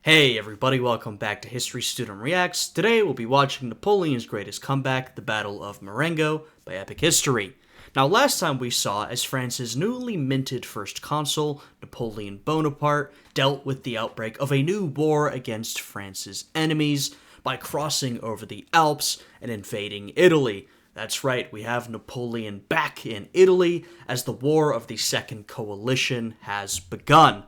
Hey everybody, welcome back to History Student Reacts. Today we'll be watching Napoleon's greatest comeback, the Battle of Marengo by Epic History. Now last time we saw as France's newly minted first consul, Napoleon Bonaparte, dealt with the outbreak of a new war against France's enemies by crossing over the Alps and invading Italy. That's right, we have Napoleon back in Italy as the War of the Second Coalition has begun.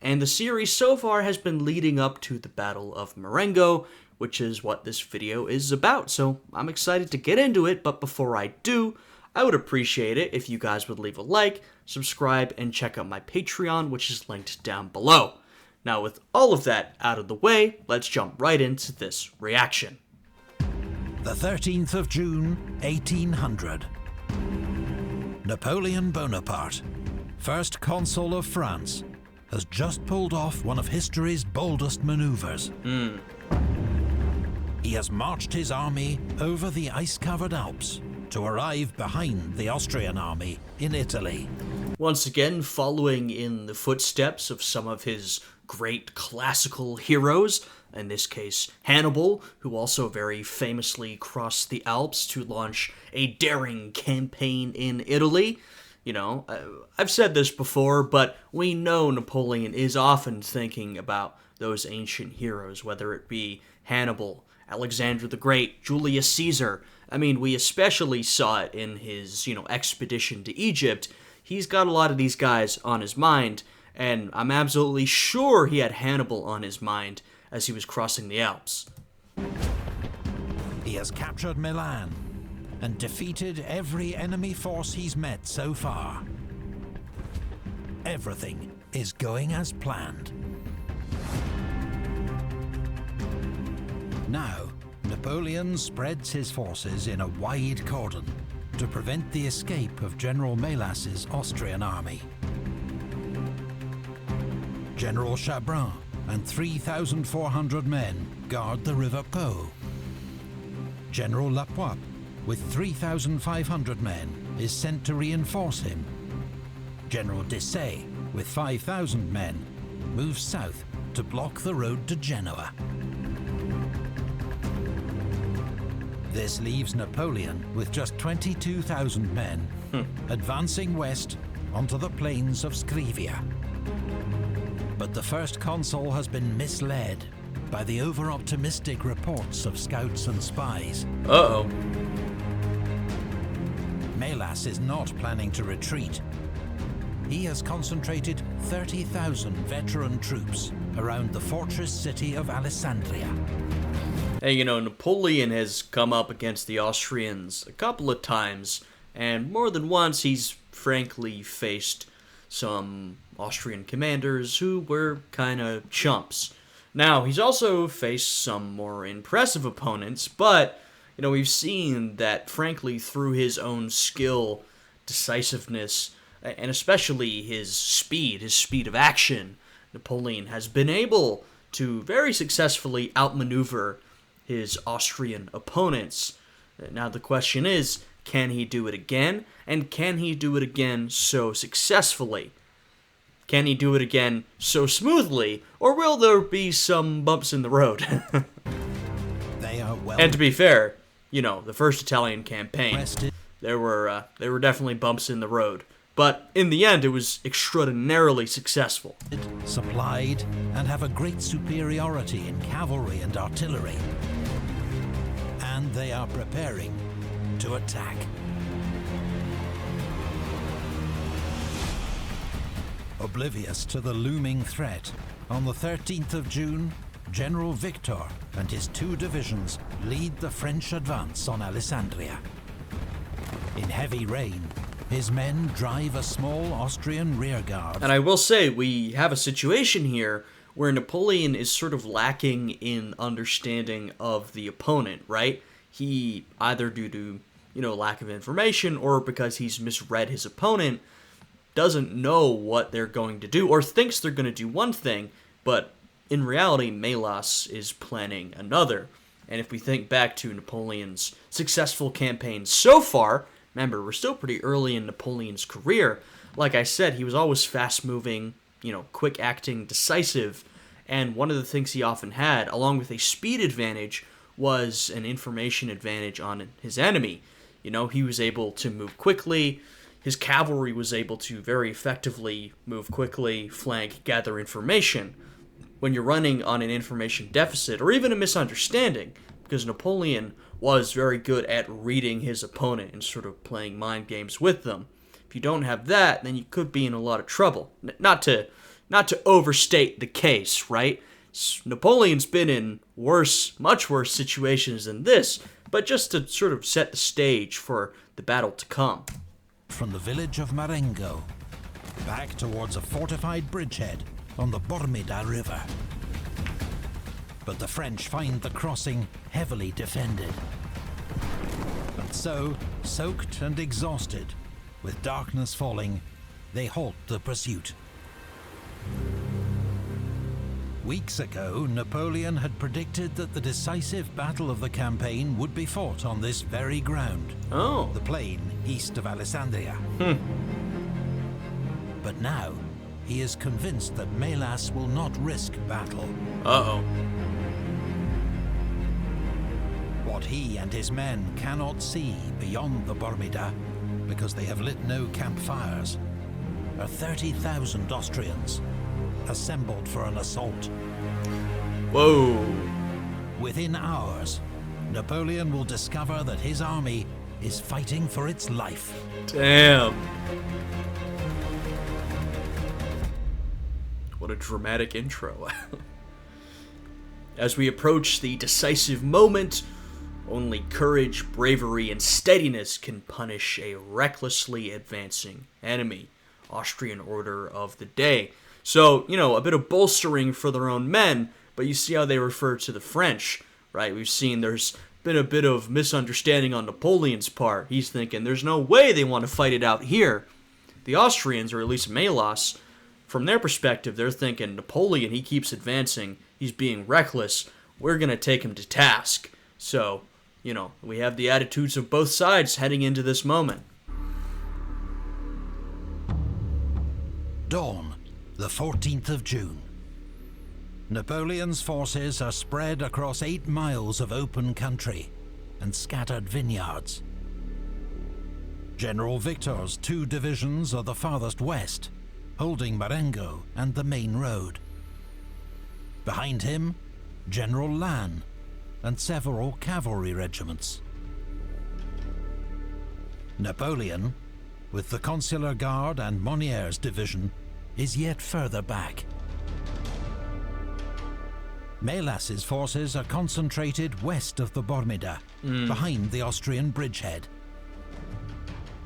And the series so far has been leading up to the Battle of Marengo, which is what this video is about, so I'm excited to get into it, but before I do, I would appreciate it if you guys would leave a like, subscribe, and check out my Patreon, which is linked down below. Now with all of that out of the way, let's jump right into this reaction. The 13th of June, 1800. Napoleon Bonaparte, first consul of France, has just pulled off one of history's boldest maneuvers. He has marched his army over the ice-covered Alps to arrive behind the Austrian army in Italy. Once again, following in the footsteps of some of his great classical heroes, in this case Hannibal, who also very famously crossed the Alps to launch a daring campaign in Italy. You know, I've said this before, but we know Napoleon is often thinking about those ancient heroes, whether it be Hannibal, Alexander the Great, Julius Caesar. I mean, we especially saw it in his, expedition to Egypt. He's got a lot of these guys on his mind, and I'm absolutely sure he had Hannibal on his mind as he was crossing the Alps. He has captured Milan and defeated every enemy force he's met so far. Everything is going as planned. Now, Napoleon spreads his forces in a wide cordon to prevent the escape of General Melas's Austrian army. General Chabran and 3,400 men guard the River Po. General Lapointe, with 3,500 men, is sent to reinforce him. General Desaix, with 5,000 men, moves south to block the road to Genoa. This leaves Napoleon with just 22,000 men, advancing west onto the plains of Scrivia. But the first consul has been misled by the over-optimistic reports of scouts and spies. Uh-oh. Melas is not planning to retreat. He has concentrated 30,000 veteran troops around the fortress city of Alessandria. Hey, Napoleon has come up against the Austrians a couple of times, and more than once he's frankly faced some Austrian commanders who were kinda chumps. Now, he's also faced some more impressive opponents, but we've seen that, frankly, through his own skill, decisiveness, and especially his speed of action, Napoleon has been able to very successfully outmaneuver his Austrian opponents. Now the question is, can he do it again? And can he do it again so successfully? Can he do it again so smoothly? Or will there be some bumps in the road? They are well. And to be fair, the first Italian campaign, there were definitely bumps in the road. But in the end, it was extraordinarily successful. Supplied and have a great superiority in cavalry and artillery. And they are preparing to attack. Oblivious to the looming threat, on the 13th of June, General Victor and his 2 divisions lead the French advance on Alessandria. In heavy rain, his men drive a small Austrian rearguard. And I will say, we have a situation here where Napoleon is sort of lacking in understanding of the opponent, right? He, either due to, lack of information or because he's misread his opponent, doesn't know what they're going to do, or thinks they're going to do one thing, but in reality, Melas is planning another. And if we think back to Napoleon's successful campaigns so far, remember, we're still pretty early in Napoleon's career. Like I said, he was always fast-moving, quick-acting, decisive, And one of the things he often had, along with a speed advantage, was an information advantage on his enemy. He was able to move quickly. His cavalry was able to very effectively move quickly, flank, gather information. When you're running on an information deficit, or even a misunderstanding, because Napoleon was very good at reading his opponent and sort of playing mind games with them. If you don't have that, then you could be in a lot of trouble. Not to overstate the case, right? Napoleon's been in much worse situations than this, but just to sort of set the stage for the battle to come. From the village of Marengo, back towards a fortified bridgehead on the Bormida River. But the French find the crossing heavily defended. And so, soaked and exhausted, with darkness falling, they halt the pursuit. Weeks ago, Napoleon had predicted that the decisive battle of the campaign would be fought on this very ground. Oh. The plain east of Alessandria. But now, he is convinced that Mélas will not risk battle. Uh-oh. What he and his men cannot see beyond the Bormida, because they have lit no campfires, are 30,000 Austrians, assembled for an assault. Whoa. Within hours, Napoleon will discover that his army is fighting for its life. Damn. What a dramatic intro. As we approach the decisive moment, only courage, bravery, and steadiness can punish a recklessly advancing enemy. Austrian order of the day. So, a bit of bolstering for their own men, but you see how they refer to the French, right? We've seen there's been a bit of misunderstanding on Napoleon's part. He's thinking there's no way they want to fight it out here. The Austrians, or at least Mélas, from their perspective, they're thinking Napoleon, he keeps advancing, he's being reckless, we're going to take him to task. So, we have the attitudes of both sides heading into this moment. Dawn, the 14th of June. Napoleon's forces are spread across 8 miles of open country and scattered vineyards. General Victor's 2 divisions are the farthest west, holding Marengo and the main road. Behind him, General Lannes and several cavalry regiments. Napoleon, with the Consular Guard and Monniere's division, is yet further back. Mélas's forces are concentrated west of the Bormida, behind the Austrian bridgehead.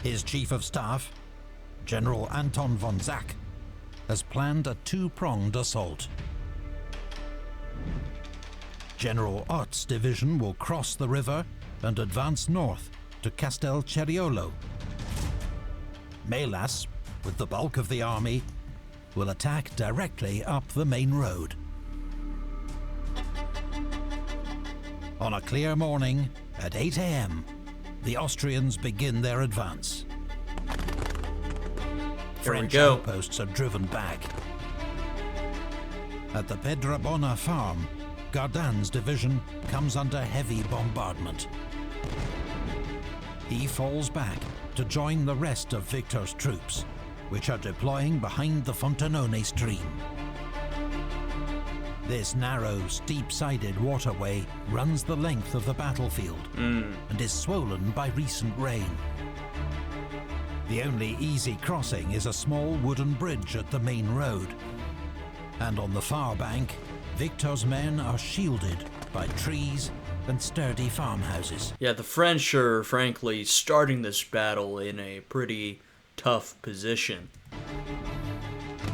His chief of staff, General Anton von Zach, has planned a 2-pronged assault. General Ott's division will cross the river and advance north to Castel Ceriolo. Mélas, with the bulk of the army, will attack directly up the main road. On a clear morning, at 8 a.m., the Austrians begin their advance. French outposts are driven back. At the Pedrabona farm, Gardan's division comes under heavy bombardment. He falls back to join the rest of Victor's troops, which are deploying behind the Fontanone stream. This narrow, steep-sided waterway runs the length of the battlefield and is swollen by recent rain. The only easy crossing is a small wooden bridge at the main road. And on the far bank, Victor's men are shielded by trees and sturdy farmhouses. Yeah, the French are, frankly, starting this battle in a pretty tough position.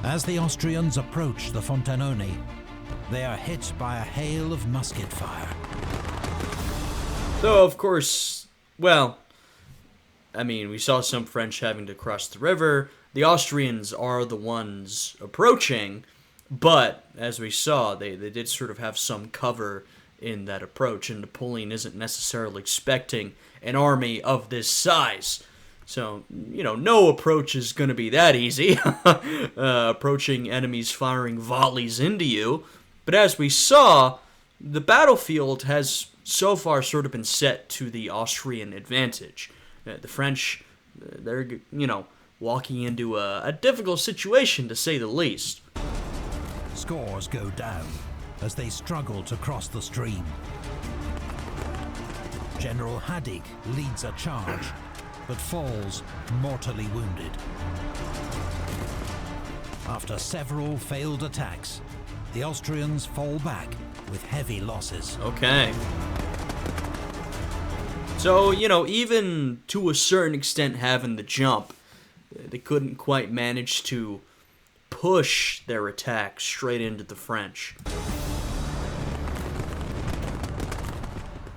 As the Austrians approach the Fontanone, they are hit by a hail of musket fire. Though, of course, we saw some French having to cross the river. The Austrians are the ones approaching, but, as we saw, they did sort of have some cover in that approach, and Napoleon isn't necessarily expecting an army of this size. So, no approach is going to be that easy. Approaching enemies firing volleys into you. But as we saw, the battlefield has so far sort of been set to the Austrian advantage. The French, they're, walking into a difficult situation, to say the least. Scores go down as they struggle to cross the stream. General Hadig leads a charge, but falls mortally wounded. After several failed attacks, the Austrians fall back with heavy losses. Okay. So, even to a certain extent having the jump, they couldn't quite manage to push their attack straight into the French.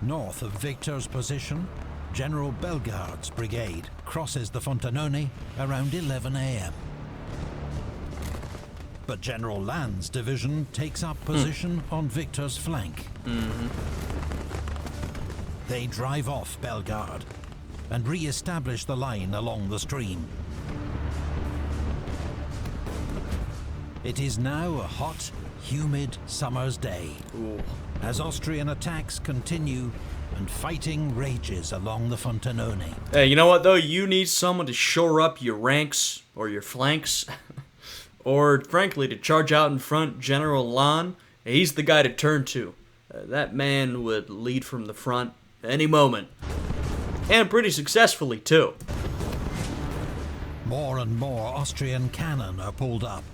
North of Victor's position, General Bellegarde's brigade crosses the Fontenone around 11 a.m. But General Lannes' division takes up position on Victor's flank. They drive off Bellegarde and re-establish the line along the stream. It is now a hot, humid summer's day. Ooh. As Austrian attacks continue and fighting rages along the Fontenone. Hey, you know what, though? You need someone to shore up your ranks or your flanks. Or, frankly, to charge out in front. General Lannes, he's the guy to turn to. That man would lead from the front any moment. And pretty successfully, too. More and more Austrian cannon are pulled up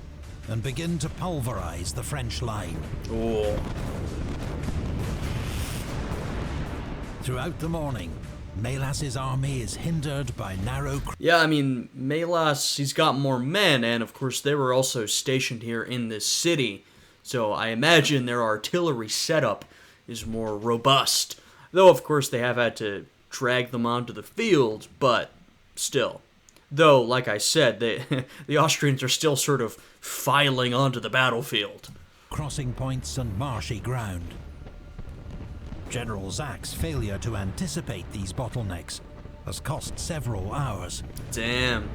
and begin to pulverize the French line. Ooh. Throughout the morning, Melas's army is hindered by narrow... Yeah, I mean, Melas, he's got more men, and of course they were also stationed here in this city, so I imagine their artillery setup is more robust. Though, of course, they have had to drag them onto the field, but still. Though, like I said, the Austrians are still sort of filing onto the battlefield. Crossing points and marshy ground. General Zach's failure to anticipate these bottlenecks has cost several hours. Damn.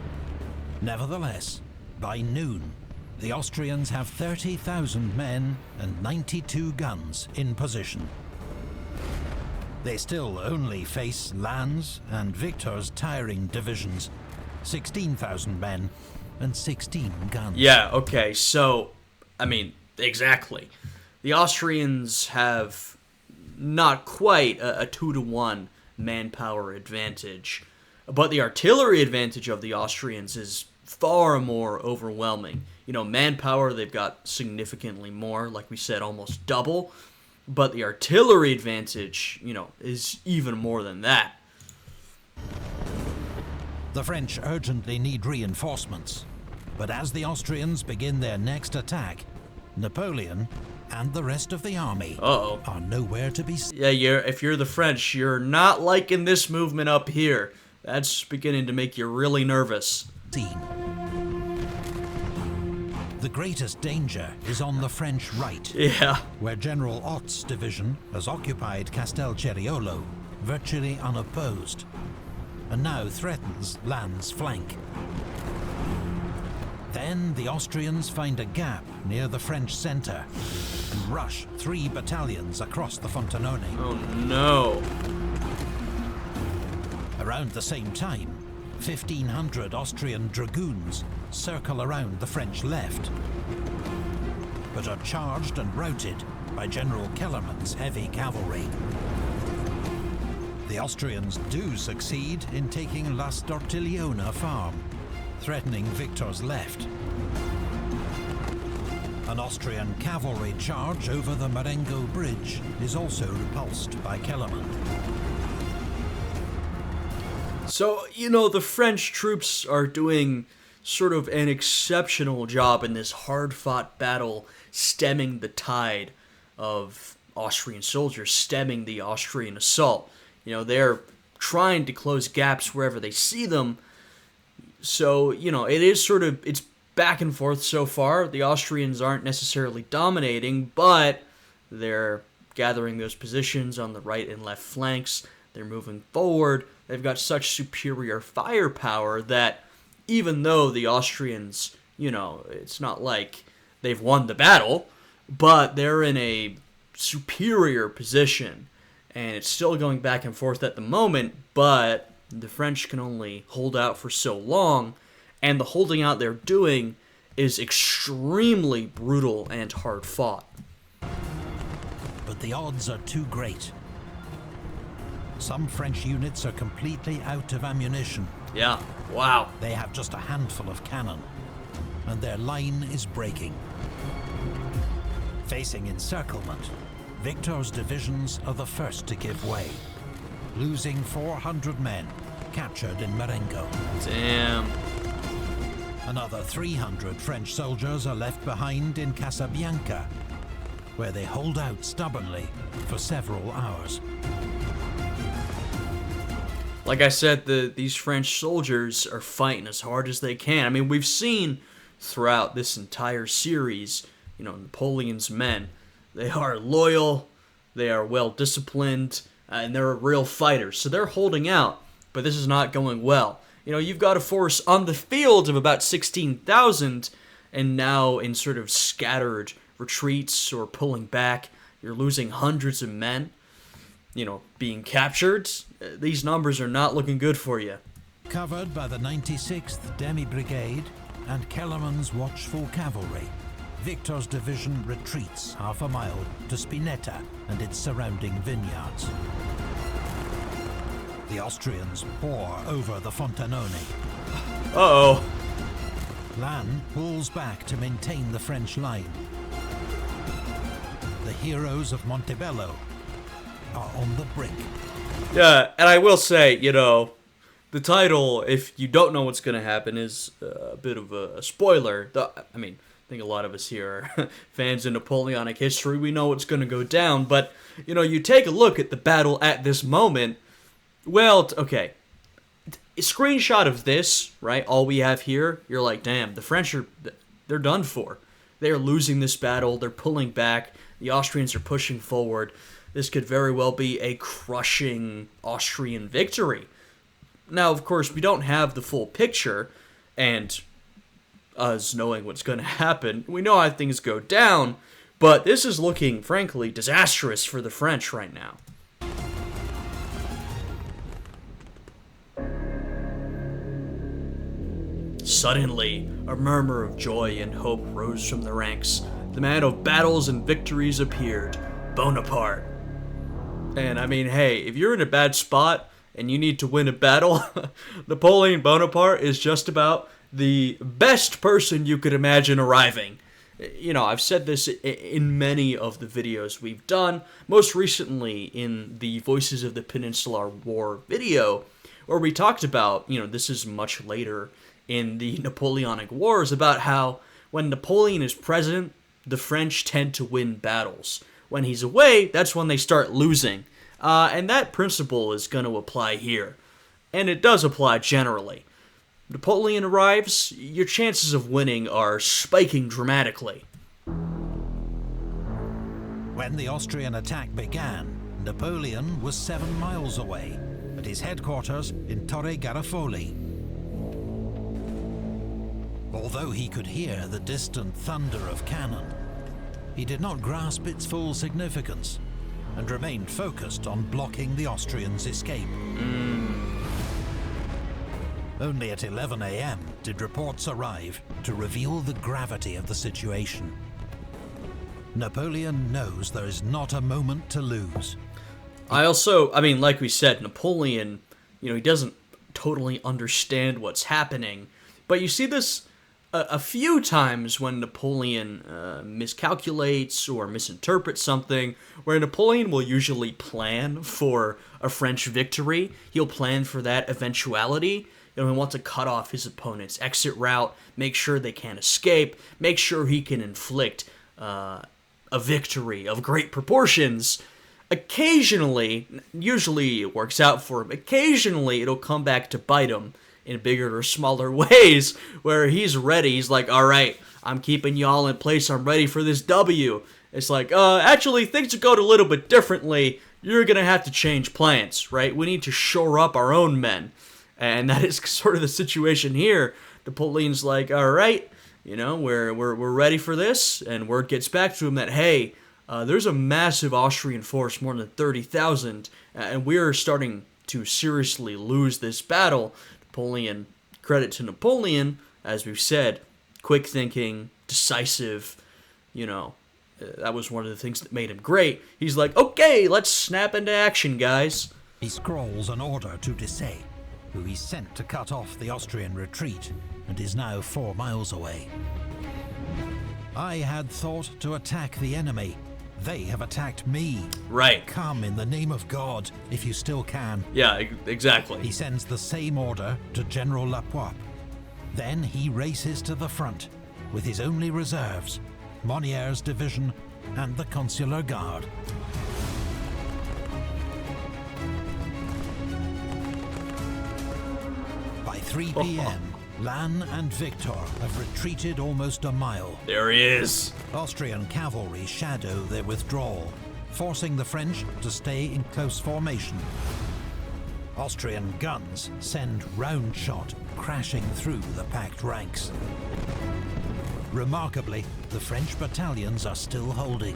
Nevertheless, by noon, the Austrians have 30,000 men and 92 guns in position. They still only face Lannes' and Victor's tiring divisions, 16,000 men and 16 guns. Yeah, okay, so, I mean, exactly. The Austrians have not quite a 2-to-1 manpower advantage, but the artillery advantage of the Austrians is far more overwhelming. Manpower, they've got significantly more, like we said, almost double, but the artillery advantage, is even more than that. The French urgently need reinforcements, but as the Austrians begin their next attack, Napoleon and the rest of the army are nowhere to be seen. Yeah, if you're the French, you're not liking this movement up here. That's beginning to make you really nervous. The greatest danger is on the French right, Yeah. where General Ott's division has occupied Castelceriolo, virtually unopposed, and now threatens Lannes' flank. Then the Austrians find a gap near the French center and rush 3 battalions across the Fontenone. Oh no. Around the same time, 1,500 Austrian dragoons circle around the French left, but are charged and routed by General Kellermann's heavy cavalry. The Austrians do succeed in taking La Stortigliona farm, threatening Victor's left. An Austrian cavalry charge over the Marengo bridge is also repulsed by Kellermann. So, the French troops are doing sort of an exceptional job in this hard-fought battle, stemming the tide of Austrian soldiers, stemming the Austrian assault. They're trying to close gaps wherever they see them. So, it is it's back and forth so far. The Austrians aren't necessarily dominating, but they're gathering those positions on the right and left flanks. They're moving forward. They've got such superior firepower that even though the Austrians, it's not like they've won the battle, but they're in a superior position, and it's still going back and forth at the moment, but the French can only hold out for so long, and the holding out they're doing is extremely brutal and hard fought. But the odds are too great. Some French units are completely out of ammunition. Yeah, wow. They have just a handful of cannon, and their line is breaking. Facing encirclement, Victor's divisions are the first to give way, losing 400 men captured in Marengo. Damn. Another 300 French soldiers are left behind in Casabianca, where they hold out stubbornly for several hours. Like I said, these French soldiers are fighting as hard as they can. I mean, we've seen throughout this entire series, Napoleon's men. They are loyal, they are well-disciplined, and they're real fighters. So they're holding out, but this is not going well. You've got a force on the field of about 16,000, and now in sort of scattered retreats or pulling back, you're losing hundreds of men. Being captured. These numbers are not looking good for you. Covered by the 96th Demi Brigade and Kellerman's watchful cavalry, Victor's division retreats half a mile to Spinetta and its surrounding vineyards. The Austrians pour over the Fontanone. Uh-oh. Lannes pulls back to maintain the French line. The heroes of Montebello are on the brink. Yeah, and I will say, the title, if you don't know what's going to happen, is a bit of a spoiler. I think a lot of us here are fans of Napoleonic history. We know what's going to go down, but, you take a look at the battle at this moment. Well, okay, a screenshot of this, right, all we have here, you're like, damn, the French they're done for. They are losing this battle. They're pulling back. The Austrians are pushing forward. This could very well be a crushing Austrian victory. Now, of course, we don't have the full picture, and us knowing what's going to happen, we know how things go down, but this is looking, frankly, disastrous for the French right now. Suddenly, a murmur of joy and hope rose from the ranks. The man of battles and victories appeared, Bonaparte. And hey, if you're in a bad spot and you need to win a battle, Napoleon Bonaparte is just about the best person you could imagine arriving. I've said this in many of the videos we've done, most recently in the Voices of the Peninsular War video, where we talked about, this is much later in the Napoleonic Wars, about how when Napoleon is present, the French tend to win battles. When he's away, that's when they start losing. And that principle is going to apply here. And it does apply generally. Napoleon arrives, your chances of winning are spiking dramatically. When the Austrian attack began, Napoleon was 7 miles away, at his headquarters in Torre Garofoli. Although he could hear the distant thunder of cannon, he did not grasp its full significance and remained focused on blocking the Austrians' escape. Only at 11 a.m. did reports arrive to reveal the gravity of the situation. Napoleon knows there is not a moment to lose. Like we said, Napoleon, he doesn't totally understand what's happening, but you see this a few times when Napoleon miscalculates or misinterprets something, where Napoleon will usually plan for a French victory. He'll plan for that eventuality. He wants to cut off his opponent's exit route, make sure they can't escape, make sure he can inflict a victory of great proportions. Occasionally, usually it works out for him, occasionally it'll come back to bite him in bigger or smaller ways, where he's ready. He's like, all right, I'm keeping y'all in place. I'm ready for this W. It's like, actually, things are going a little bit differently. You're going to have to change plans, right? We need to shore up our own men. And that is sort of the situation here. Napoleon's like, all right, You know, we're ready for this, and word gets back to him that, hey, there's a massive Austrian force, more than 30,000, and we're starting to seriously lose this battle. Napoleon, credit to Napoleon, as we've said, quick thinking, decisive, you know, that was one of the things that made him great. He's like, okay, let's snap into action, guys. He scrawls an order to Desaix, who he's sent to cut off the Austrian retreat and is now 4 miles away. I had thought to attack the enemy. They have attacked me. Right. Come in the name of God, if you still can. Yeah, exactly. He sends the same order to General Lapointe. Then he races to the front with his only reserves, Monniere's division and the Consular Guard. By 3 p.m., Lannes and Victor have retreated almost a mile. There he is. Austrian cavalry shadow their withdrawal, forcing the French to stay in close formation. Austrian guns send round shot crashing through the packed ranks. Remarkably, the French battalions are still holding.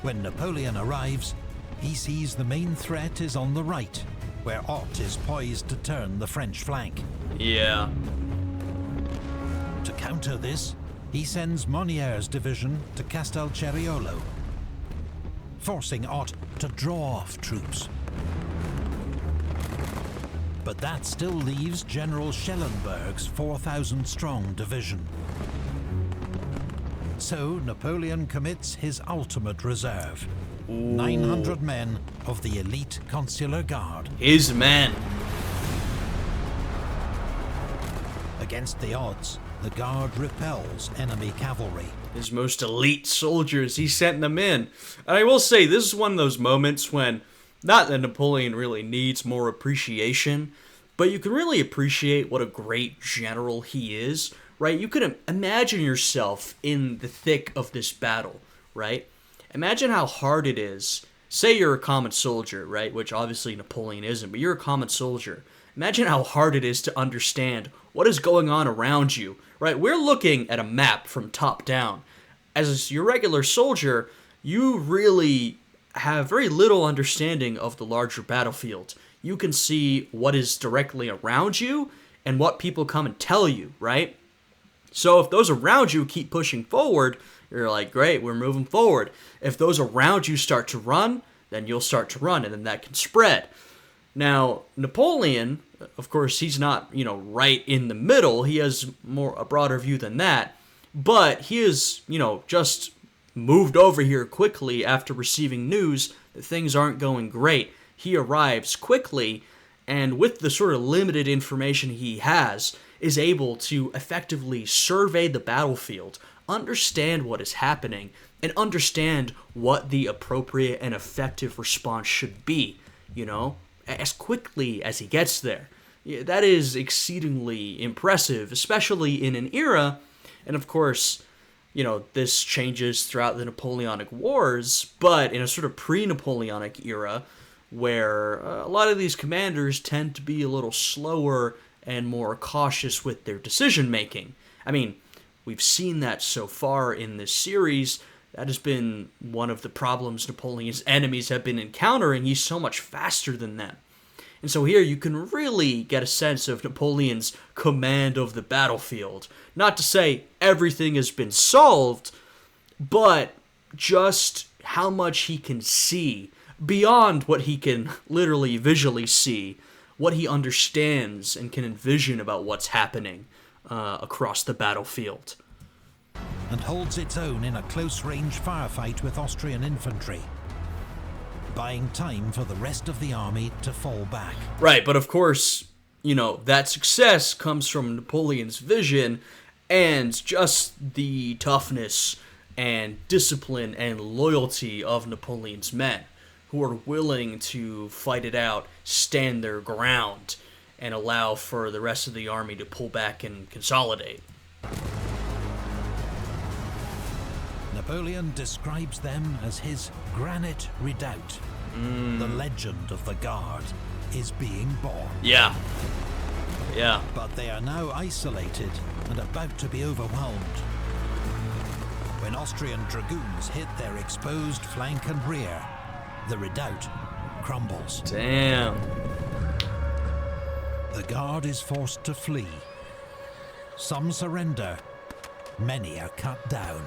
When Napoleon arrives, he sees the main threat is on the right, where Ott is poised to turn the French flank. Yeah. To counter this, he sends Monniere's division to Castelceraiolo, forcing Ott to draw off troops. But that still leaves General Schellenberg's 4,000-strong division. So Napoleon commits his ultimate reserve, 900 men of the elite Consular Guard. His men. Against the odds, the Guard repels enemy cavalry. His most elite soldiers, he sent them in. And I will say, this is one of those moments when, not that Napoleon really needs more appreciation, but you can really appreciate what a great general he is, right? You can imagine yourself in the thick of this battle, right? Imagine how hard it is. Say you're a common soldier, right? Which obviously Napoleon isn't, but you're a common soldier. Imagine how hard it is to understand what is going on around you, right? We're looking at a map from top down. As your regular soldier, you really have very little understanding of the larger battlefield. You can see what is directly around you and what people come and tell you, right? So if those around you keep pushing forward, you're like, great, we're moving forward. If those around you start to run, then you'll start to run, and then that can spread. Now, Napoleon, of course, he's not, right in the middle. He has a broader view than that. But he is, just moved over here quickly after receiving news that things aren't going great. He arrives quickly, and with the sort of limited information he has, is able to effectively survey the battlefield, understand what is happening, and understand what the appropriate and effective response should be, as quickly as he gets there. That is exceedingly impressive, especially in an era, and of course, this changes throughout the Napoleonic Wars, but in a sort of pre-Napoleonic era, where a lot of these commanders tend to be a little slower and more cautious with their decision-making. I mean, we've seen that so far in this series. That has been one of the problems Napoleon's enemies have been encountering. He's so much faster than them. And so here you can really get a sense of Napoleon's command of the battlefield. Not to say everything has been solved, but just how much he can see beyond what he can literally visually see, what he understands and can envision about what's happening across the battlefield. And holds its own in a close-range firefight with Austrian infantry, buying time for the rest of the army to fall back. Right, but of course, that success comes from Napoleon's vision and just the toughness and discipline and loyalty of Napoleon's men, who are willing to fight it out, stand their ground, and allow for the rest of the army to pull back and consolidate. Napoleon describes them as his granite redoubt. The legend of the Guard is being born. Yeah. Yeah. But they are now isolated and about to be overwhelmed. When Austrian dragoons hit their exposed flank and rear, the redoubt crumbles. Damn. The guard is forced to flee. Some surrender, many are cut down.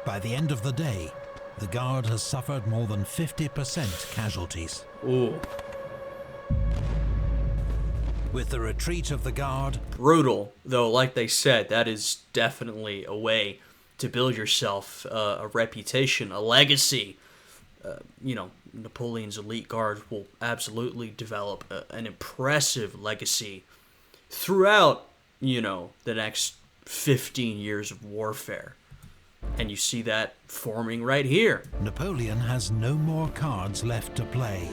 By the end of the day, the guard has suffered more than 50% casualties. Ooh. With the retreat of the guard... Brutal, though, like they said, that is definitely a way to build yourself a reputation, a legacy. Napoleon's elite guard will absolutely develop an impressive legacy throughout, the next 15 years of warfare. And you see that forming right here. Napoleon has no more cards left to play.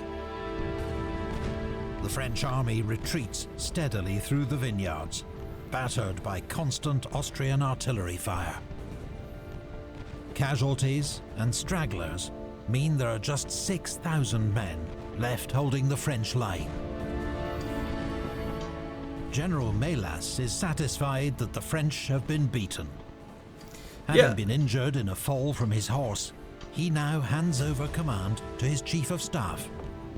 The French army retreats steadily through the vineyards, battered by constant Austrian artillery fire. Casualties and stragglers mean there are just 6,000 men left holding the French line. General Melas is satisfied that the French have been beaten. Having been injured in a fall from his horse, he now hands over command to his chief of staff,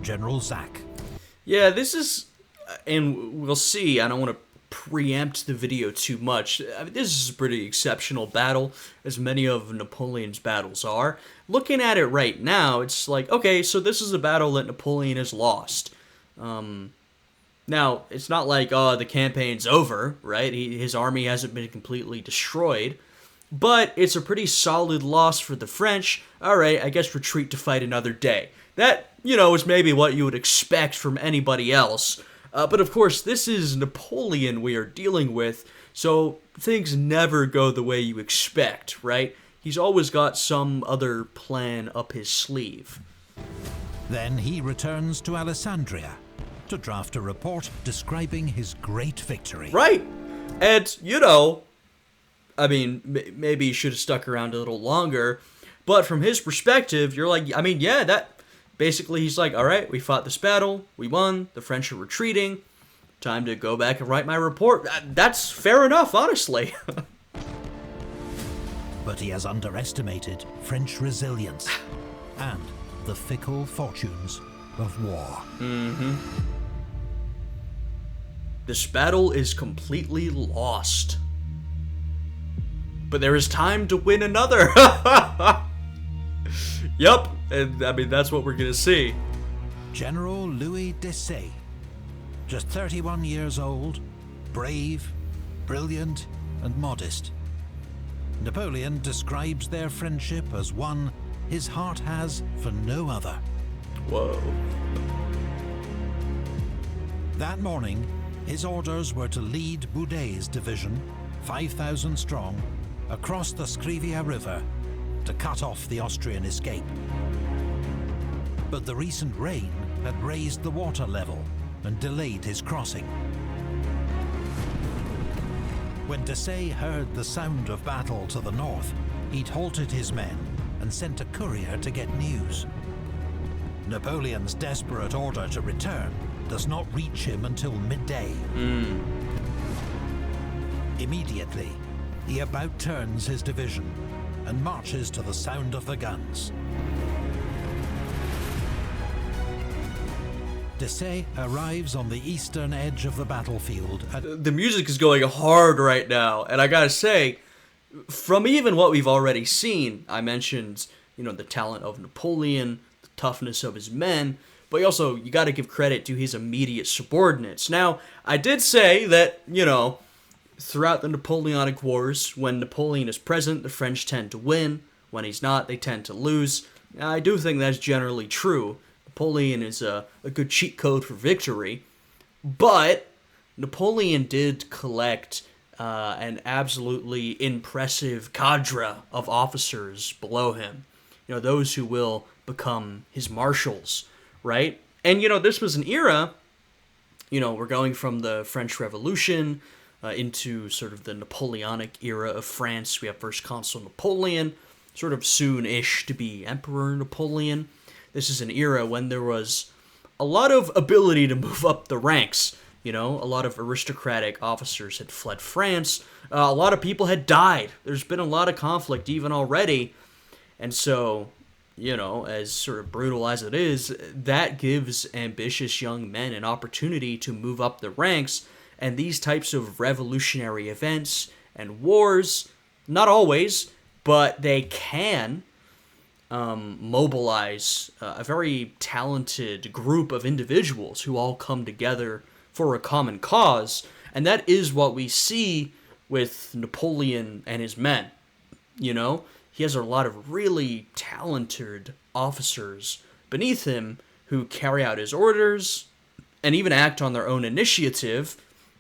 General Desaix. Yeah, this is, and we'll see, I don't want to preempt the video too much. I mean, this is a pretty exceptional battle, as many of Napoleon's battles are. Looking at it right now, it's like, okay, so this is a battle that Napoleon has lost. Now, it's not like, the campaign's over, right? His army hasn't been completely destroyed. But it's a pretty solid loss for the French. All right, I guess retreat to fight another day. That, is maybe what you would expect from anybody else. But of course, this is Napoleon we are dealing with, so things never go the way you expect, right? He's always got some other plan up his sleeve. Then he returns to Alessandria to draft a report describing his great victory. Right! And, I mean, maybe he should have stuck around a little longer, but from his perspective, you're like, I mean, yeah, that... Basically, he's like, all right, we fought this battle, we won, the French are retreating, time to go back and write my report. That's fair enough, honestly. But he has underestimated French resilience and the fickle fortunes of war. Mm-hmm. This battle is completely lost. But there is time to win another. Yup, and I mean, that's what we're gonna see. General Louis Desaix, just 31 years old, brave, brilliant, and modest. Napoleon describes their friendship as one his heart has for no other. Whoa. That morning, his orders were to lead Boudet's division, 5,000 strong, across the Scrivia River to cut off the Austrian escape. But the recent rain had raised the water level and delayed his crossing. When Desaix heard the sound of battle to the north, he'd halted his men and sent a courier to get news. Napoleon's desperate order to return does not reach him until midday. Immediately, he about turns his division and marches to the sound of the guns. Desaix arrives on the eastern edge of the battlefield at... The music is going hard right now, and I gotta say, from even what we've already seen, I mentioned, the talent of Napoleon, the toughness of his men, but you gotta give credit to his immediate subordinates. Now, I did say that, throughout the Napoleonic Wars, when Napoleon is present, the French tend to win. When he's not, they tend to lose. I do think that's generally true. Napoleon is a good cheat code for victory. But Napoleon did collect an absolutely impressive cadre of officers below him. Those who will become his marshals, right? And, this was an era, we're going from the French Revolution into sort of the Napoleonic era of France. We have First Consul Napoleon, sort of soon-ish to be Emperor Napoleon. This is an era when there was a lot of ability to move up the ranks. You know, a lot of aristocratic officers had fled France. A lot of people had died. There's been a lot of conflict even already. And so, you know, as sort of brutal as it is, that gives ambitious young men an opportunity to move up the ranks. And these types of revolutionary events and wars, not always, but they can mobilize a very talented group of individuals who all come together for a common cause. And that is what we see with Napoleon and his men. You know, he has a lot of really talented officers beneath him who carry out his orders and even act on their own initiative,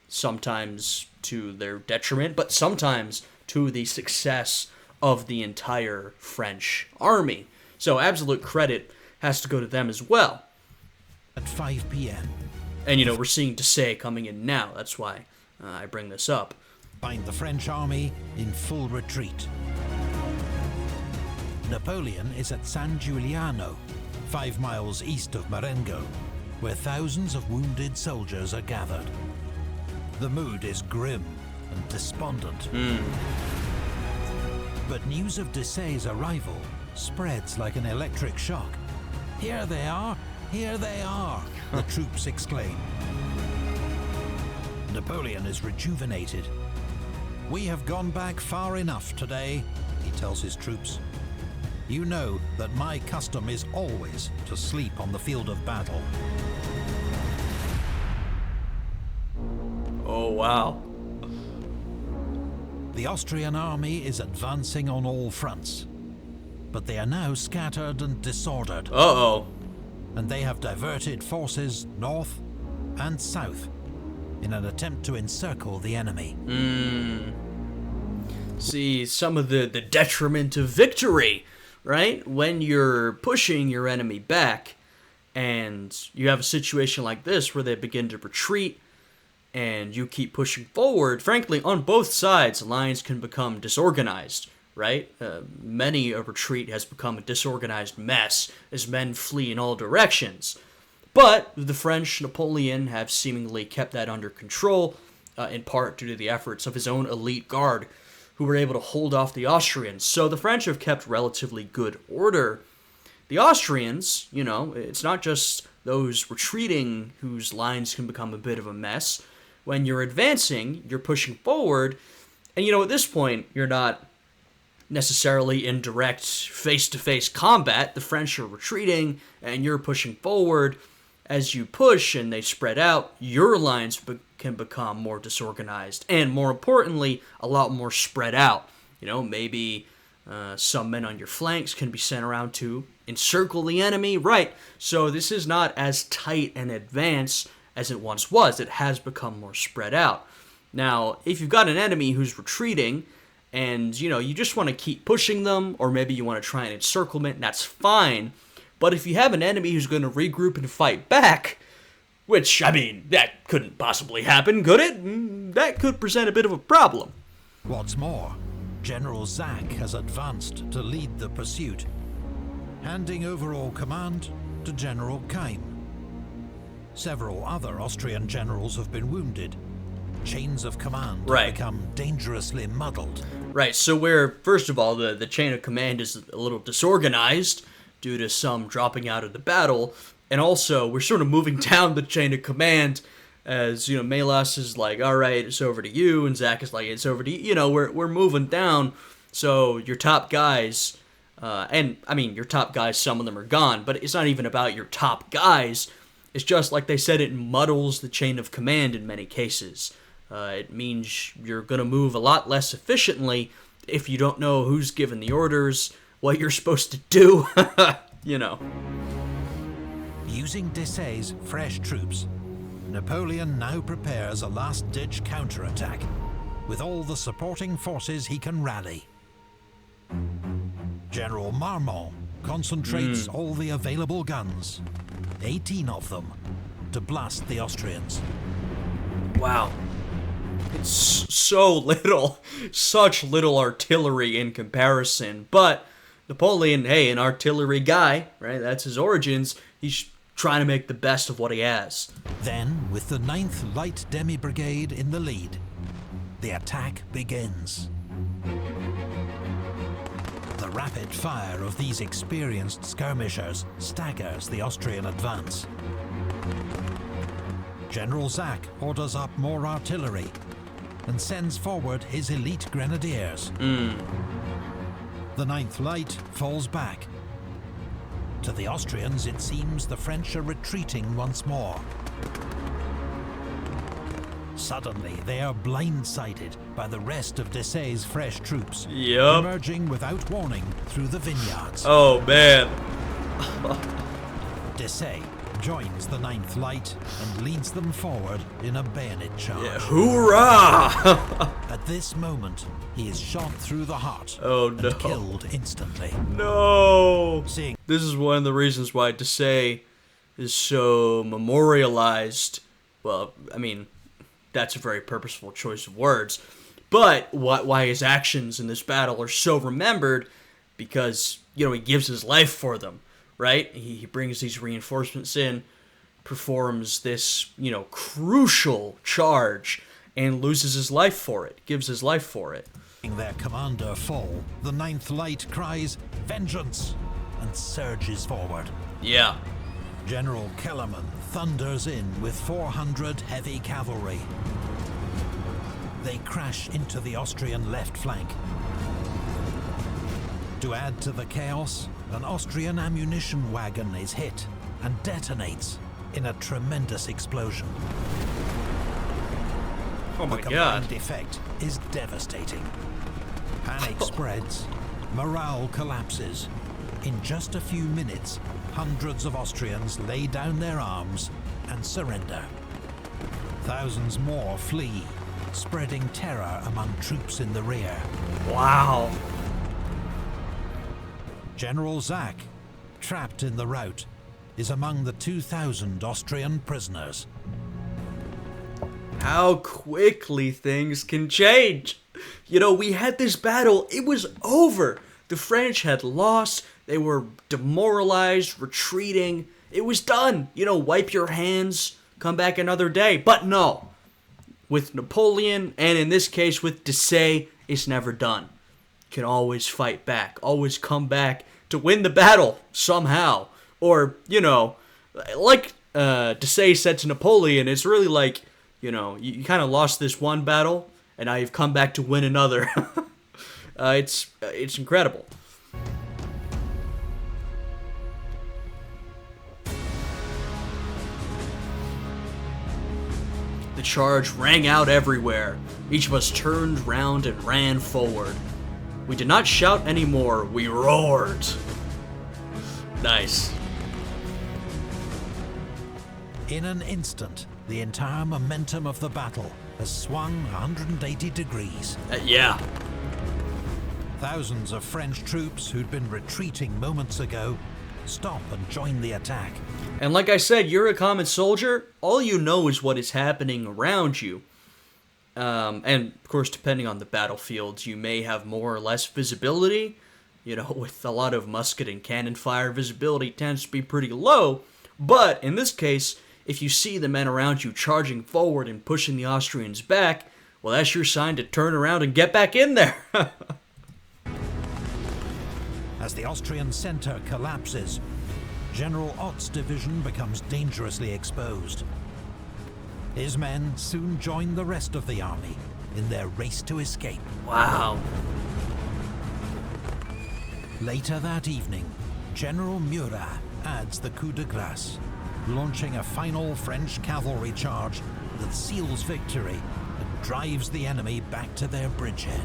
sometimes to their detriment, but sometimes to the success of the entire French army. So absolute credit has to go to them as well. At 5 p.m. And, you know, we're seeing Desaix coming in now. That's why I bring this up. Find the French army in full retreat. Napoleon is at San Giuliano, 5 miles east of Marengo, where thousands of wounded soldiers are gathered. The mood is grim and despondent. But news of Desaix's arrival spreads like an electric shock. Here they are! Here they are! The troops exclaim. Napoleon is rejuvenated. We have gone back far enough today, he tells his troops. You know that my custom is always to sleep on the field of battle. Oh, wow. The Austrian army is advancing on all fronts, but they are now scattered and disordered. Uh-oh. And they have diverted forces north and south in an attempt to encircle the enemy. See, some of the detriment of victory, right? When you're pushing your enemy back and you have a situation like this where they begin to retreat and you keep pushing forward, frankly, on both sides, lines can become disorganized, right? Many a retreat has become a disorganized mess as men flee in all directions. But the French, Napoleon, have seemingly kept that under control, in part due to the efforts of his own elite guard, who were able to hold off the Austrians. So the French have kept relatively good order. The Austrians, you know, it's not just those retreating whose lines can become a bit of a mess. When you're advancing, you're pushing forward, and, you know, at this point, you're not necessarily in direct face-to-face combat. The French are retreating, and you're pushing forward. As you push and they spread out, your lines can become more disorganized, and more importantly, a lot more spread out. You know, maybe some men on your flanks can be sent around to encircle the enemy, right? So this is not as tight an advance as it once was. It has become more spread out. Now, if you've got an enemy who's retreating, and, you know, you just want to keep pushing them, or maybe you want to try an encirclement, that's fine. But if you have an enemy who's going to regroup and fight back, which, I mean, that couldn't possibly happen, could it? That could present a bit of a problem. What's more, General Desaix has advanced to lead the pursuit, handing overall command to General Keim. Several other Austrian generals have been wounded. Chains of command have become dangerously muddled. Right, so where, first of all, the chain of command is a little disorganized due to some dropping out of the battle, and also we're sort of moving down the chain of command as, you know, Melas is like, all right, it's over to you, and Zach is like, it's over to you. You know, we're moving down, so your top guys, and, I mean, your top guys, some of them are gone, but it's not even about your top guys. It's just, like they said, it muddles the chain of command in many cases. It means you're going to move a lot less efficiently if you don't know who's giving the orders, what you're supposed to do, you know. Using Desaix's fresh troops, Napoleon now prepares a last-ditch counterattack with all the supporting forces he can rally. General Marmont concentrates all the available guns, 18 of them, to blast the Austrians. Wow. It's so little, such little artillery in comparison, but Napoleon, hey, an artillery guy, right, that's his origins, he's trying to make the best of what he has. Then, with the 9th Light Demi Brigade in the lead, the attack begins. The rapid fire of these experienced skirmishers staggers the Austrian advance. General Desaix orders up more artillery and sends forward his elite grenadiers. The 9th Light falls back. To the Austrians, it seems the French are retreating once more. Suddenly, they are blindsided by the rest of Desaix's fresh troops, emerging without warning through the vineyards. Oh, man. Desaix joins the 9th Light and leads them forward in a bayonet charge. Yeah, hoorah! At this moment, he is shot through the heart and killed instantly. No! Seeing This is one of the reasons why Desaix is so memorialized. Well, I mean, that's a very purposeful choice of words. But why his actions in this battle are so remembered, because, you know, he gives his life for them, right? He brings these reinforcements in, performs this, you know, crucial charge, and loses his life for it, gives his life for it. their commander fall, the 9th Light cries, "Vengeance!" and surges forward. Yeah. General Kellerman thunders in with 400 heavy cavalry. They crash into the Austrian left flank. To add to the chaos, an Austrian ammunition wagon is hit and detonates in a tremendous explosion. Oh my The god. combined effect is devastating. Panic spreads, morale collapses. In just a few minutes, hundreds of Austrians lay down their arms and surrender. Thousands more flee, spreading terror among troops in the rear. Wow. General Desaix, trapped in the rout, is among the 2,000 Austrian prisoners. How quickly things can change. You know, we had this battle, it was over. The French had lost, they were demoralized, retreating. It was done. You know, wipe your hands, come back another day. But no. With Napoleon, and in this case with Desaix, it's never done. You can always fight back, always come back to win the battle somehow. Or, you know, like Desaix said to Napoleon, it's really like, you know, you kind of lost this one battle, and now you've come back to win another. It's incredible. The charge rang out everywhere. Each of us turned round and ran forward. We did not shout anymore, we roared. Nice. In an instant, the entire momentum of the battle has swung 180 degrees. Yeah. Thousands of French troops who'd been retreating moments ago stop and join the attack. And like I said, you're a common soldier. All you know is what is happening around you. And of course, depending on the battlefields, you may have more or less visibility. You know, with a lot of musket and cannon fire, visibility tends to be pretty low. But in this case, if you see the men around you charging forward and pushing the Austrians back, well, that's your sign to turn around and get back in there. As the Austrian center collapses, General Ott's division becomes dangerously exposed. His men soon join the rest of the army in their race to escape. Wow. Later that evening, General Murat adds the coup de grace, launching a final French cavalry charge that seals victory and drives the enemy back to their bridgehead.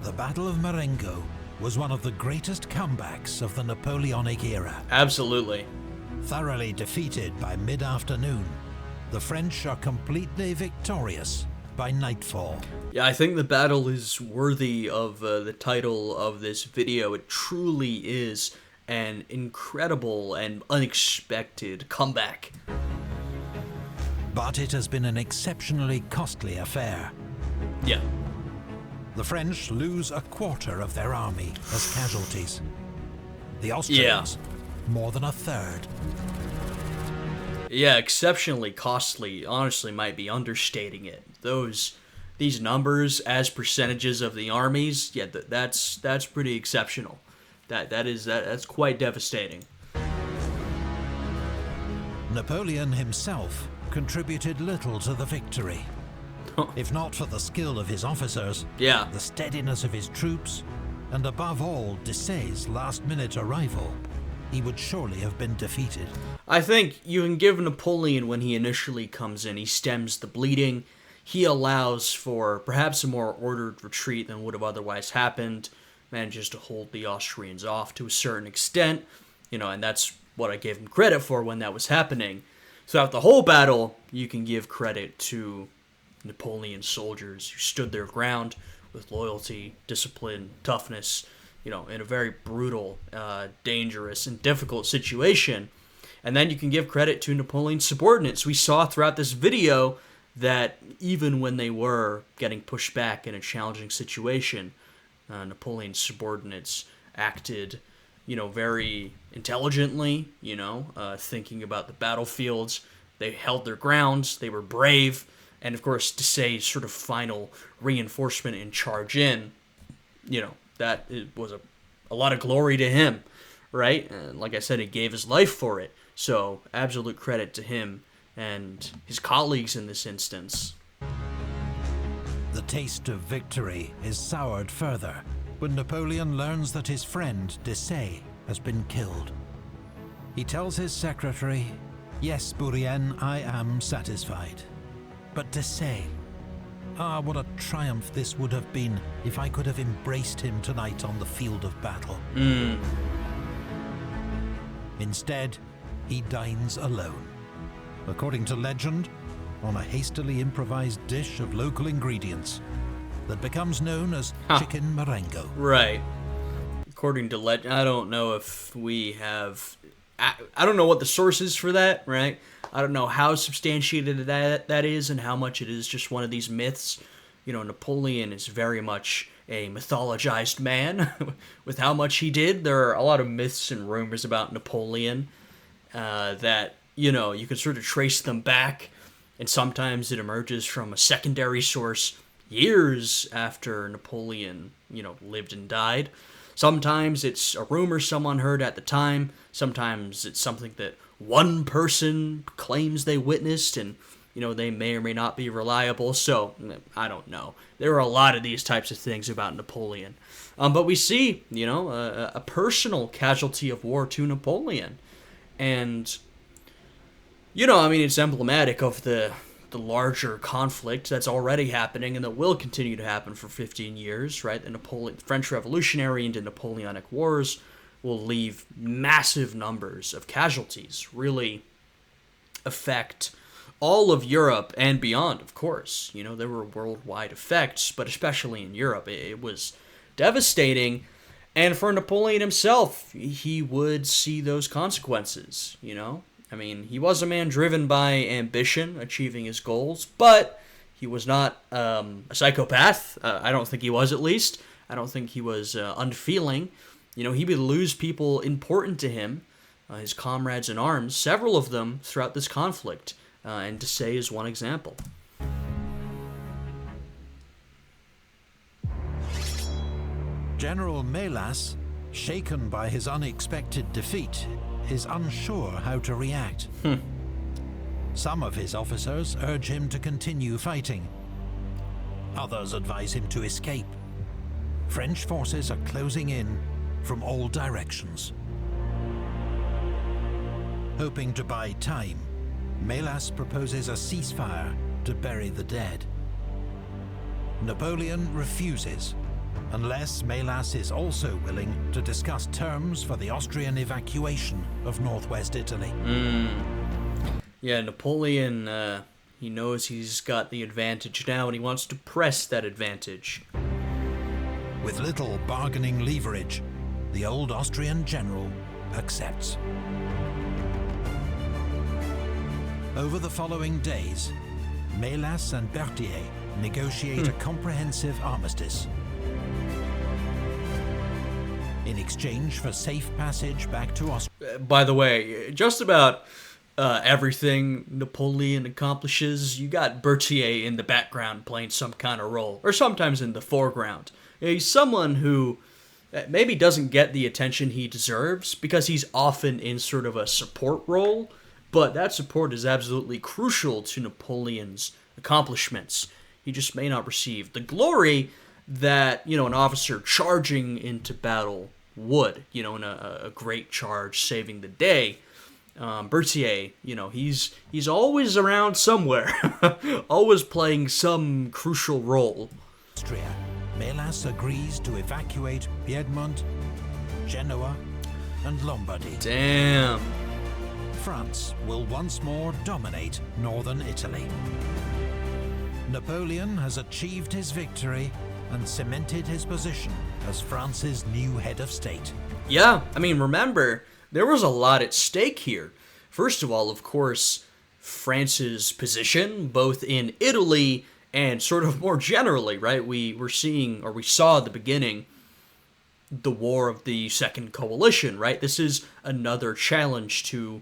The Battle of Marengo was one of the greatest comebacks of the Napoleonic era. Absolutely. Thoroughly defeated by mid-afternoon, the French are completely victorious by nightfall. Yeah, I think the battle is worthy of the title of this video. It truly is an incredible and unexpected comeback. But it has been an exceptionally costly affair. Yeah. The French lose a quarter of their army as casualties. The Austrians more than a third. Yeah, exceptionally costly, honestly, might be understating it. These numbers as percentages of the armies, yeah, that's pretty exceptional. That's quite devastating. Napoleon himself contributed little to the victory. If not for the skill of his officers, Yeah. the steadiness of his troops, and above all, Desaix's last-minute arrival, he would surely have been defeated. I think you can give Napoleon, when he initially comes in, he stems the bleeding. He allows for perhaps a more ordered retreat than would have otherwise happened, manages to hold the Austrians off to a certain extent, and that's what I gave him credit for when that was happening. Throughout the whole battle, you can give credit to Napoleon's soldiers who stood their ground with loyalty, discipline, toughness, in a very brutal, dangerous, and difficult situation. And then you can give credit to Napoleon's subordinates. We saw throughout this video that even when they were getting pushed back in a challenging situation, Napoleon's subordinates acted, very intelligently, thinking about the battlefields. They held their grounds, they were brave, and of course, Desaix's sort of final reinforcement and charge in, that it was a lot of glory to him, right? And like I said, he gave his life for it. So, absolute credit to him and his colleagues in this instance. The taste of victory is soured further when Napoleon learns that his friend Desaix has been killed. He tells his secretary, "Yes, Bourrienne, I am satisfied. But Desaix, what a triumph this would have been if I could have embraced him tonight on the field of battle." Instead, he dines alone. According to legend, on a hastily improvised dish of local ingredients that becomes known as chicken Marengo. Right. According to legend, I don't know if we have... I don't know what the source is for that, right? I don't know how substantiated that is and how much it is just one of these myths. Napoleon is very much a mythologized man with how much he did. There are a lot of myths and rumors about Napoleon that, you can sort of trace them back, and sometimes it emerges from a secondary source years after Napoleon, lived and died. Sometimes it's a rumor someone heard at the time. Sometimes it's something that one person claims they witnessed, and, they may or may not be reliable. So, I don't know. There are a lot of these types of things about Napoleon. But we see, a personal casualty of war to Napoleon. And, it's emblematic of the larger conflict that's already happening and that will continue to happen for 15 years, right? The French Revolutionary and the Napoleonic Wars will leave massive numbers of casualties, really affect all of Europe and beyond, of course. There were worldwide effects, but especially in Europe, it was devastating. And for Napoleon himself, he would see those consequences, he was a man driven by ambition, achieving his goals, but he was not a psychopath. I don't think he was, at least. I don't think he was unfeeling. He would lose people important to him, his comrades in arms, several of them throughout this conflict, and Desaix is one example. General Mélas, shaken by his unexpected defeat, is unsure how to react. Some of his officers urge him to continue fighting. Others advise him to escape. French forces are closing in from all directions. Hoping to buy time, Mélas proposes a ceasefire to bury the dead. Napoleon refuses, unless Mélas is also willing to discuss terms for the Austrian evacuation of northwest Italy. Yeah, Napoleon, he knows he's got the advantage now, and he wants to press that advantage. With little bargaining leverage, the old Austrian general accepts. Over the following days, Mélas and Berthier negotiate a comprehensive armistice. In in exchange for safe passage back to Austria. By the way, just about everything Napoleon accomplishes, you got Berthier in the background playing some kind of role, or sometimes in the foreground. He's someone who maybe doesn't get the attention he deserves because he's often in sort of a support role, but that support is absolutely crucial to Napoleon's accomplishments. He just may not receive the glory that, an officer charging into battle would, in a great charge saving the day. Berthier, he's always around somewhere, always playing some crucial role. Austria. Melas agrees to evacuate Piedmont, Genoa, and Lombardy. Damn. France will once more dominate northern Italy. Napoleon has achieved his victory and cemented his position as France's new head of state. Yeah, remember, there was a lot at stake here. First of all, of course, France's position, both in Italy and sort of more generally, right? We saw at the beginning the War of the Second Coalition, right? This is another challenge to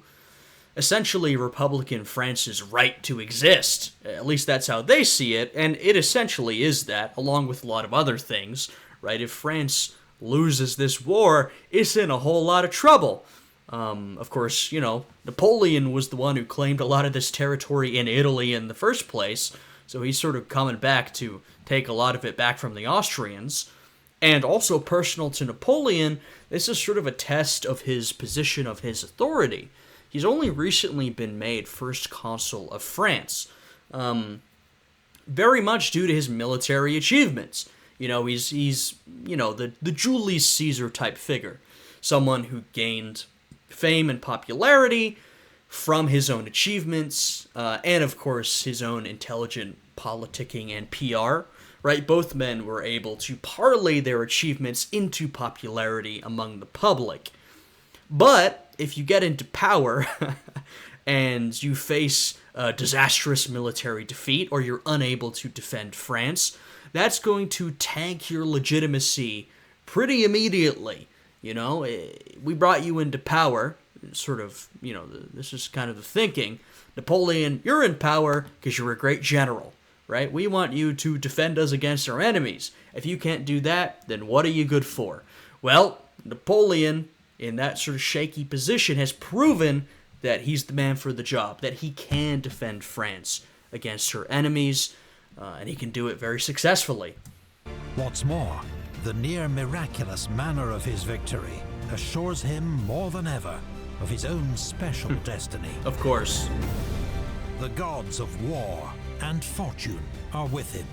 essentially Republican France's right to exist. At least that's how they see it, and it essentially is that, along with a lot of other things, right? If France loses this war, it's in a whole lot of trouble. Of course, Napoleon was the one who claimed a lot of this territory in Italy in the first place, so he's sort of coming back to take a lot of it back from the Austrians. And also personal to Napoleon, this is sort of a test of his position, of his authority. He's only recently been made first consul of France, very much due to his military achievements. He's the Julius Caesar type figure, someone who gained fame and popularity from his own achievements, and of course his own intelligent politicking and PR. Right, both men were able to parlay their achievements into popularity among the public. But if you get into power and you face a disastrous military defeat, or you're unable to defend France, that's going to tank your legitimacy pretty immediately. We brought you into power, sort of, this is kind of the thinking. Napoleon, you're in power because you're a great general, right? We want you to defend us against our enemies. If you can't do that, then what are you good for? Well, Napoleon, in that sort of shaky position, has proven that he's the man for the job, that he can defend France against her enemies, and he can do it very successfully. What's more, the near miraculous manner of his victory assures him more than ever of his own special destiny. Of course. The gods of war and fortune are with him.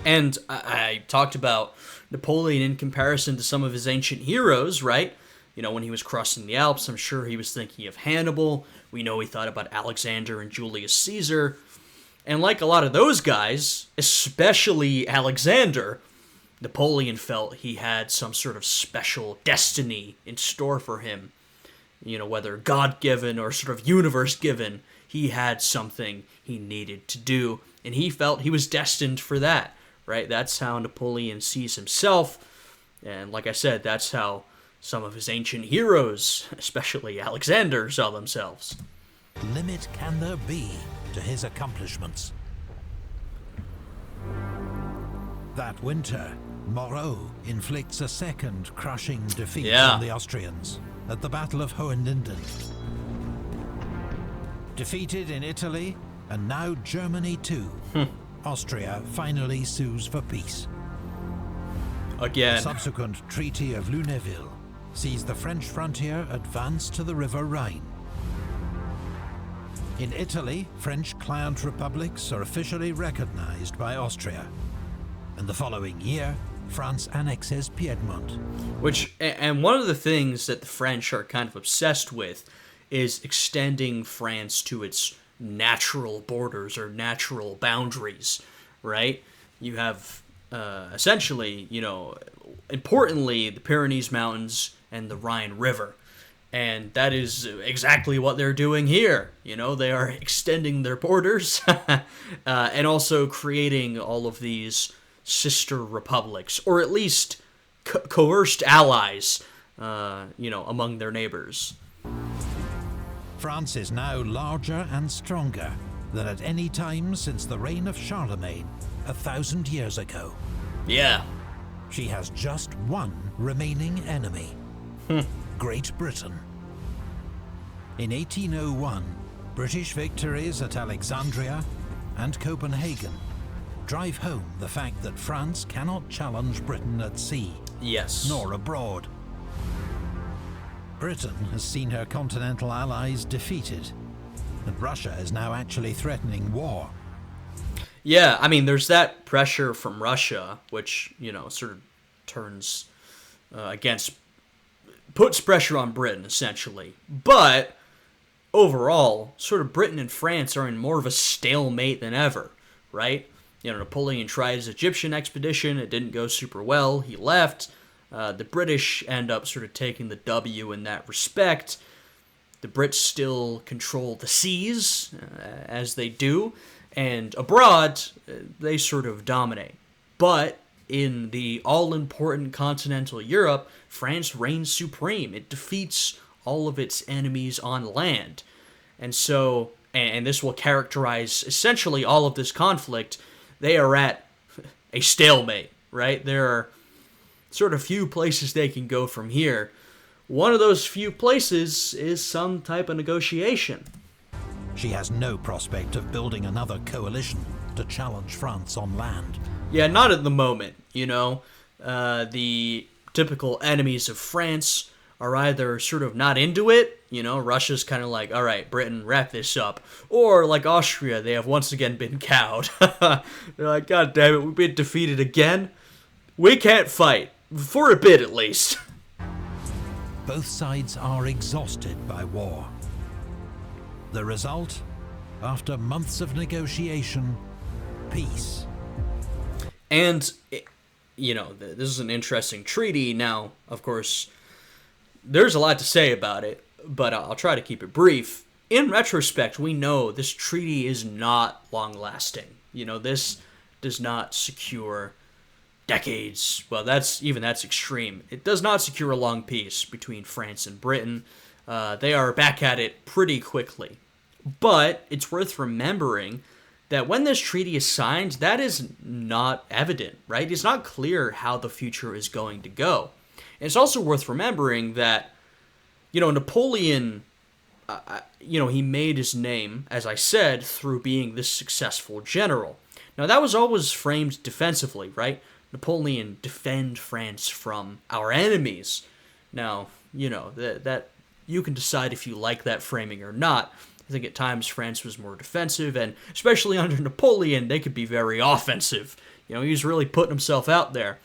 And I talked about Napoleon in comparison to some of his ancient heroes, right? When he was crossing the Alps, I'm sure he was thinking of Hannibal. We know he thought about Alexander and Julius Caesar. And like a lot of those guys, especially Alexander, Napoleon felt he had some sort of special destiny in store for him. Whether God-given or sort of universe-given, he had something he needed to do, and he felt he was destined for that, right? That's how Napoleon sees himself, and like I said, that's how some of his ancient heroes, especially Alexander, saw themselves. Limit can there be to his accomplishments? That winter, Moreau inflicts a second crushing defeat on the Austrians at the Battle of Hohenlinden. Defeated in Italy, and now Germany too, Austria finally sues for peace. Again. The subsequent Treaty of Lunéville sees the French frontier advance to the River Rhine. In Italy, French client republics are officially recognized by Austria. And the following year, France annexes Piedmont. And one of the things that the French are kind of obsessed with is extending France to its natural borders or natural boundaries, right? You have essentially, importantly, the Pyrenees Mountains and the Rhine River. And that is exactly what they're doing here. They are extending their borders and also creating all of these sister republics, or at least coerced allies, among their neighbors. France is now larger and stronger than at any time since the reign of Charlemagne 1,000 years ago. Yeah. She has just one remaining enemy, Great Britain. In 1801, British victories at Alexandria and Copenhagen drive home the fact that France cannot challenge Britain at sea, Yes. nor abroad. Britain has seen her continental allies defeated, and Russia is now actually threatening war. Yeah, I mean, there's that pressure from Russia, which, sort of turns puts pressure on Britain, essentially. But overall, sort of Britain and France are in more of a stalemate than ever, right? Napoleon tried his Egyptian expedition. It didn't go super well. He left. The British end up sort of taking the W in that respect. The Brits still control the seas, as they do, and abroad, they sort of dominate. But in the all-important continental Europe, France reigns supreme. It defeats all of its enemies on land. And so, and this will characterize essentially all of this conflict, they are at a stalemate, right? There are sort of few places they can go from here. One of those few places is some type of negotiation. She has no prospect of building another coalition to challenge France on land. Yeah, not at the moment, The typical enemies of France are either sort of not into it, Russia's kind of like, all right, Britain, wrap this up. Or like Austria, they have once again been cowed. They're like, God damn it, we've been defeated again. We can't fight. For a bit, at least. Both sides are exhausted by war. The result? After months of negotiation, peace. And, this is an interesting treaty. Now, of course, there's a lot to say about it, but I'll try to keep it brief. In retrospect, we know this treaty is not long-lasting. This does not secure decades. Well, that's extreme. It does not secure a long peace between France and Britain. They are back at it pretty quickly. But it's worth remembering that when this treaty is signed, that is not evident, right? It's not clear how the future is going to go. And it's also worth remembering that, Napoleon, he made his name, as I said, through being this successful general. Now, that was always framed defensively, right? Napoleon defend France from our enemies. Now, that you can decide if you like that framing or not. I think at times France was more defensive, and especially under Napoleon, they could be very offensive. He was really putting himself out there.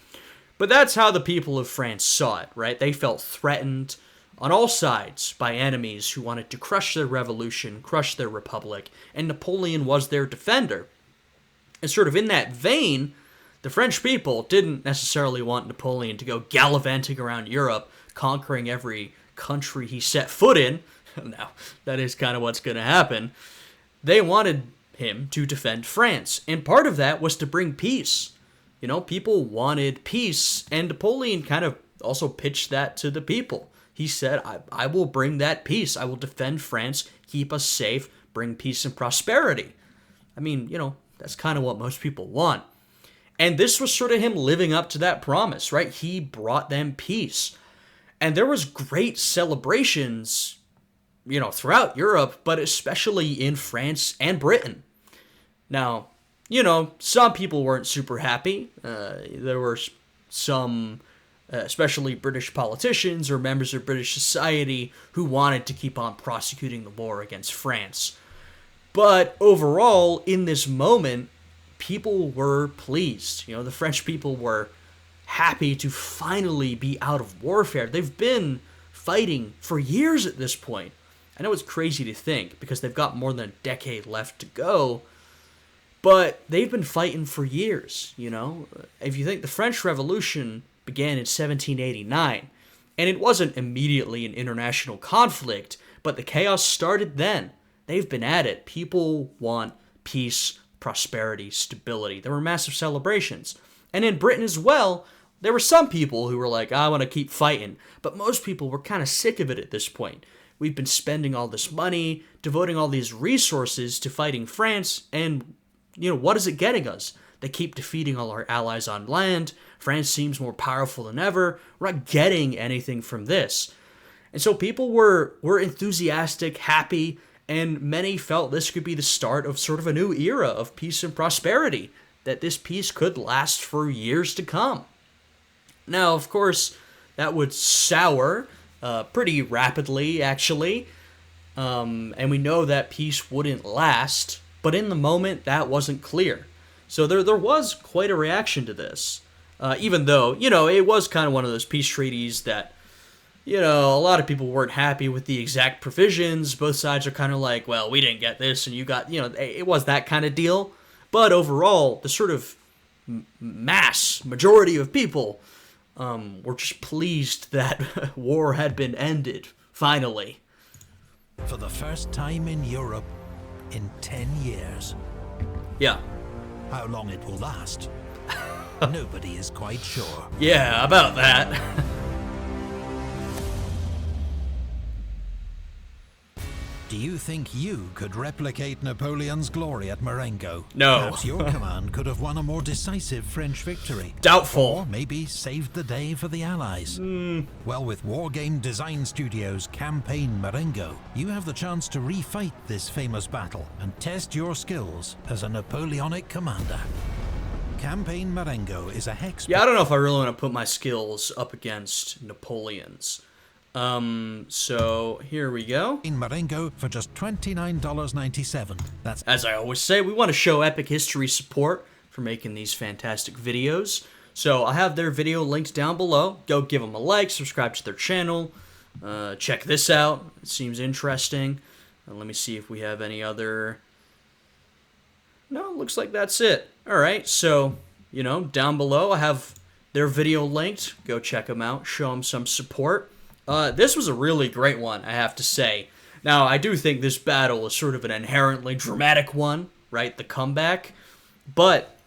But that's how the people of France saw it, right? They felt threatened on all sides by enemies who wanted to crush their revolution, crush their republic, and Napoleon was their defender. And sort of in that vein, the French people didn't necessarily want Napoleon to go gallivanting around Europe, conquering every country he set foot in. Now, that is kind of what's going to happen. They wanted him to defend France, and part of that was to bring peace. People wanted peace, and Napoleon kind of also pitched that to the people. He said, I will bring that peace. I will defend France, keep us safe, bring peace and prosperity. I mean, that's kind of what most people want. And this was sort of him living up to that promise, right? He brought them peace. And there was great celebrations, throughout Europe, but especially in France and Britain. Now, some people weren't super happy. There were some, especially British politicians or members of British society, who wanted to keep on prosecuting the war against France. But overall, in this moment, people were pleased. The French people were happy to finally be out of warfare. They've been fighting for years at this point. I know it's crazy to think because they've got more than a decade left to go, but they've been fighting for years, If you think the French Revolution began in 1789, and it wasn't immediately an international conflict, but the chaos started then. They've been at it. People want peace, prosperity, stability. There were massive celebrations. And in Britain as well, There were some people who were like, I want to keep fighting, but most people were kind of sick of it at this point. We've been spending all this money, devoting all these resources to fighting France, and, what is it getting us? They keep defeating all our allies on land. France seems more powerful than ever. We're not getting anything from this. And so people were enthusiastic, happy, and many felt this could be the start of sort of a new era of peace and prosperity, that this peace could last for years to come. Now, of course, that would sour pretty rapidly, actually, and we know that peace wouldn't last, but in the moment, that wasn't clear. So there was quite a reaction to this, even though, it was kind of one of those peace treaties that, a lot of people weren't happy with the exact provisions. Both sides are kind of like, well, we didn't get this, and you got, it was that kind of deal. But overall, the sort of majority of people were just pleased that war had been ended, finally. For the first time in Europe in 10 years. Yeah. How long it will last, nobody is quite sure. Yeah, about that. Do you think you could replicate Napoleon's glory at Marengo? No. Perhaps your command could have won a more decisive French victory. Doubtful. Or maybe saved the day for the Allies. Well, with Wargame Design Studios' Campaign Marengo, you have the chance to refight this famous battle and test your skills as a Napoleonic commander. Campaign Marengo is a hex... Yeah, I don't know if I really want to put my skills up against Napoleon's. So here we go. In Marengo for just $29.97. That's, as I always say, we want to show Epic History support for making these fantastic videos. So I have their video linked down below. Go give them a like, subscribe to their channel. Check this out. It seems interesting. Let me see if we have any other... No, looks like that's it. Alright, so, down below I have their video linked. Go check them out. Show them some support. This was a really great one, I have to say. Now, I do think this battle is sort of an inherently dramatic one, right? The comeback. But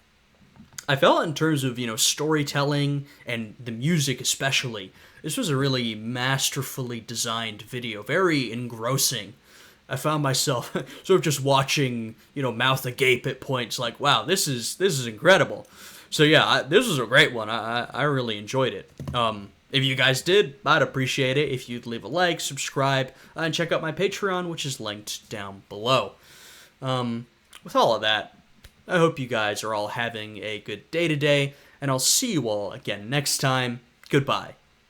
I felt in terms of, storytelling and the music especially, this was a really masterfully designed video, very engrossing. I found myself sort of just watching, mouth agape at points like, wow, this is incredible. So yeah, this was a great one. I really enjoyed it. If you guys did, I'd appreciate it if you'd leave a like, subscribe, and check out my Patreon, which is linked down below. With all of that, I hope you guys are all having a good day today, and I'll see you all again next time. Goodbye.